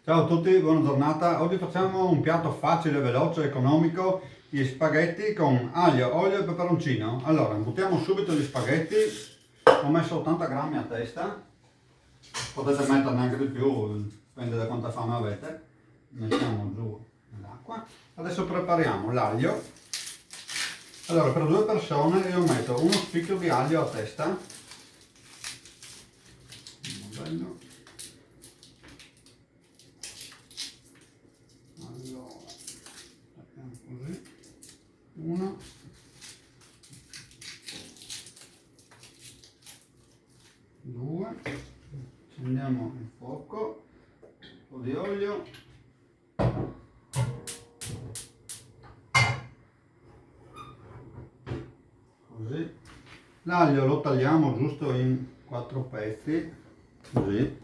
Ciao a tutti, buona giornata. Oggi facciamo un piatto facile, veloce, economico, gli spaghetti con aglio, olio e peperoncino. Allora, buttiamo subito gli spaghetti. Ho messo 80 grammi a testa, potete metterne anche di più, dipende da quanta fame avete. Mettiamo giù l'acqua. Adesso prepariamo l'aglio. Allora, per due persone io metto uno spicchio di aglio a testa. Bello. Allora, facciamo così, uno, due, accendiamo il fuoco, un po' di olio, così, l'aglio lo tagliamo giusto in 4 pezzi, così,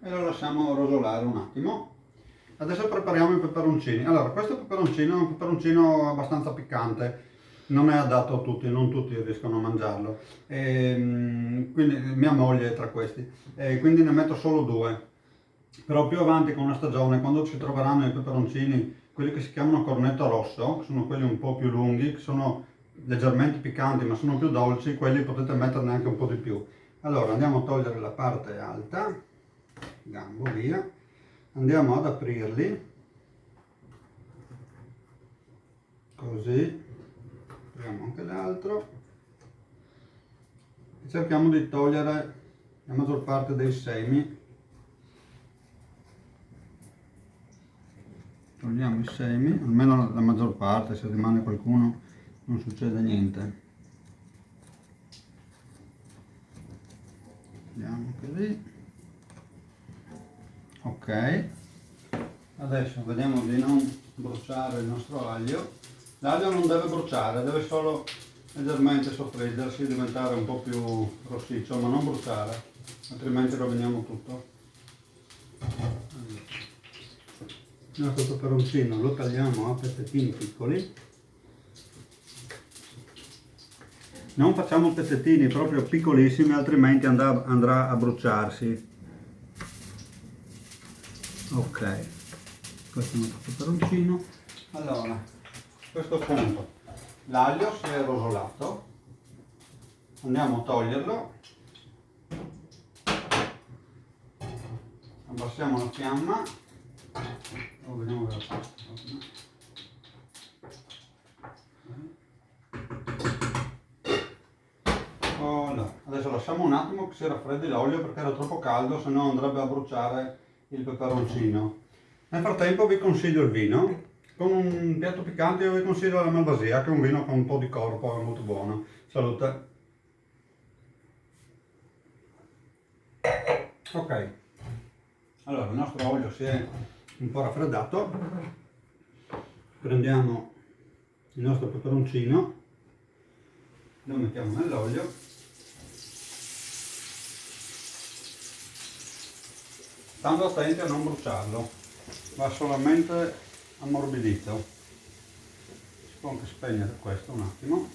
e lo lasciamo rosolare un attimo. Adesso prepariamo i peperoncini. Allora, questo peperoncino è un peperoncino abbastanza piccante, non è adatto a tutti, non tutti riescono a mangiarlo. Quindi mia moglie è tra questi, quindi ne metto solo 2. Però più avanti con la stagione, quando ci troveranno i peperoncini, quelli che si chiamano cornetto rosso, che sono quelli un po' più lunghi, che sono leggermente piccanti ma sono più dolci, quelli potete metterne anche un po' di più. Allora andiamo a togliere la parte alta, gambo via. Andiamo ad aprirli, così, apriamo anche l'altro e cerchiamo di togliere la maggior parte dei semi. Togliamo i semi, almeno la maggior parte, se rimane qualcuno non succede niente. Togliamo così. Ok, adesso vediamo di non bruciare il nostro aglio. L'aglio non deve bruciare, deve solo leggermente soffriggersi e diventare un po' più rossiccio, ma non bruciare, altrimenti roviniamo tutto. Il nostro peperoncino lo tagliamo a pezzettini piccoli. Non facciamo pezzettini proprio piccolissimi, altrimenti andrà a bruciarsi. Ok, questo è il nostro peperoncino. Allora, a questo punto l'aglio si è rosolato, andiamo a toglierlo, abbassiamo la fiamma, vediamo dove la pasta. Adesso lasciamo un attimo che si raffreddi l'olio perché era troppo caldo, se no andrebbe a bruciare il peperoncino. Nel frattempo vi consiglio il vino. Con un piatto piccante io vi consiglio la Malvasia, che è un vino con un po' di corpo, è molto buono. Salute. Ok, allora il nostro olio si è un po' raffreddato. Prendiamo il nostro peperoncino, lo mettiamo nell'olio. Stando attenti a non bruciarlo, va solamente ammorbidito. Si può anche spegnere questo un attimo.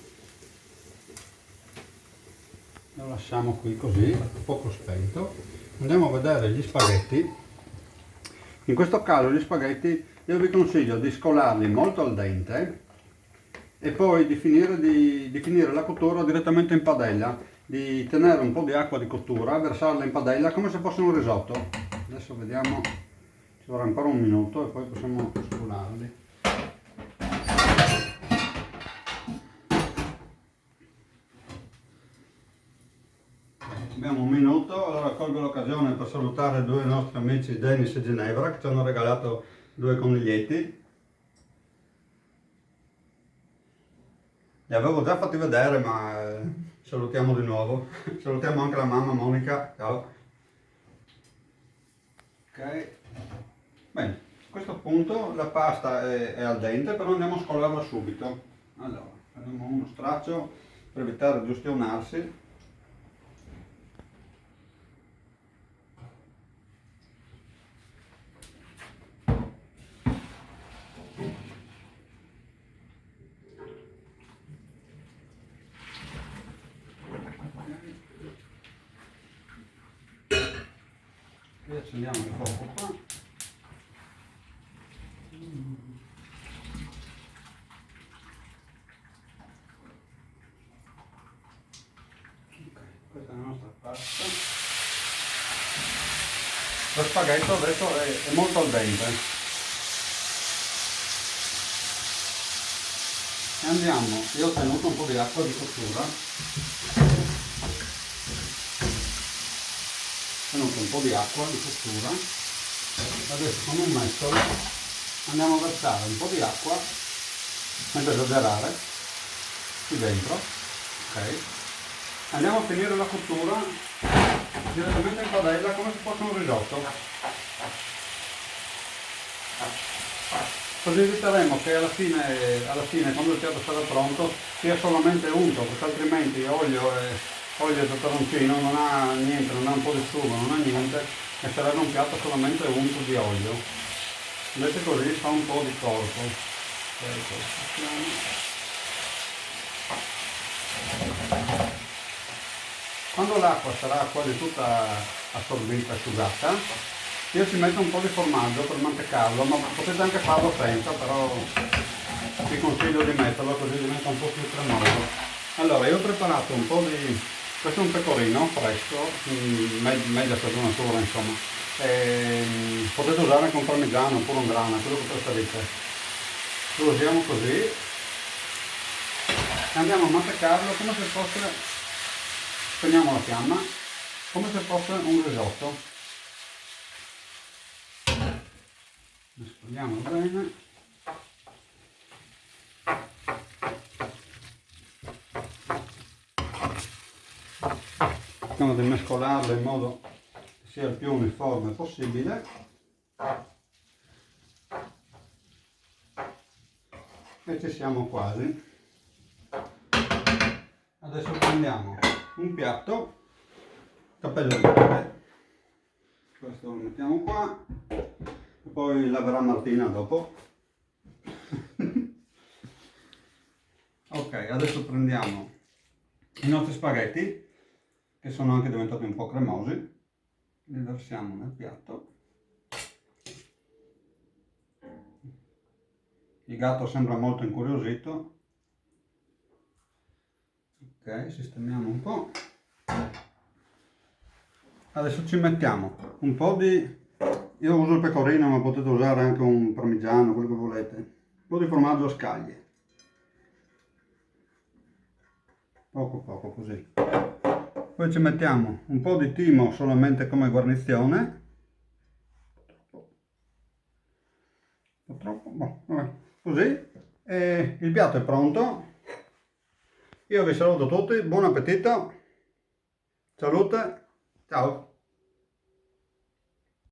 Lo lasciamo qui così, poco spento. Andiamo a vedere gli spaghetti. In questo caso gli spaghetti io vi consiglio di scolarli molto al dente e poi di finire la cottura direttamente in padella, di tenere un po' di acqua di cottura, versarla in padella come se fosse un risotto. Adesso vediamo, ci vorrà ancora un minuto e poi possiamo scolarli. Abbiamo un minuto, allora colgo l'occasione per salutare due nostri amici Dennis e Ginevra che ci hanno regalato 2 coniglietti. Li avevo già fatti vedere ma salutiamo di nuovo. Salutiamo anche la mamma Monica, ciao. Ok, bene, a questo punto la pasta è al dente, però andiamo a scolarla subito. Allora, prendiamo uno straccio per evitare di ustionarsi. Riaccendiamo il fuoco qua. Ok, questa è la nostra pasta. Lo spaghetto adesso è molto al dente. E andiamo, io ho tenuto un po' di acqua di cottura. Ho tenuto un po' di acqua di cottura. Adesso con un mestolo andiamo a versare un po' di acqua, senza esagerare, qui dentro. Ok. Andiamo a finire la cottura direttamente in padella come se fosse un risotto. Così eviteremo che alla fine quando il piatto sarà pronto sia solamente unto, perché altrimenti olio e peperoncino non ha niente, non ha un po' di sugo, non ha niente, e sarebbe un piatto solamente unto di olio. Invece così fa un po' di corpo. Quando l'acqua sarà quasi tutta assorbita, asciugata, io ci metto un po' di formaggio per mantecarlo, ma potete anche farlo senza, però vi consiglio di metterlo così diventa un po' più cremoso. Allora, io ho preparato un po' di... questo è un pecorino fresco, media stagionatura insomma. Potete usare anche un parmigiano oppure un grana, quello che preferite. Lo usiamo così e andiamo a mantecarlo come se fosse... spegniamo la fiamma, come se fosse un risotto. Mescoliamo bene. Cerchiamo di mescolarlo in modo che sia il più uniforme possibile. E ci siamo quasi. Adesso prendiamo un piatto, cappello di pepe. Questo lo mettiamo qua. Poi laverà Martina dopo. Ok, adesso prendiamo i nostri spaghetti, che sono anche diventati un po' cremosi, li versiamo nel piatto. Il gatto sembra molto incuriosito. Ok, sistemiamo un po'. Adesso ci mettiamo un po' di... io uso il pecorino, ma potete usare anche un parmigiano, quello che volete. Un po' di formaggio a scaglie. Poco così. Poi ci mettiamo un po' di timo solamente come guarnizione. Un po' troppo, boh, vabbè. Così. E il piatto è pronto. Io vi saluto tutti, buon appetito. Salute. Ciao.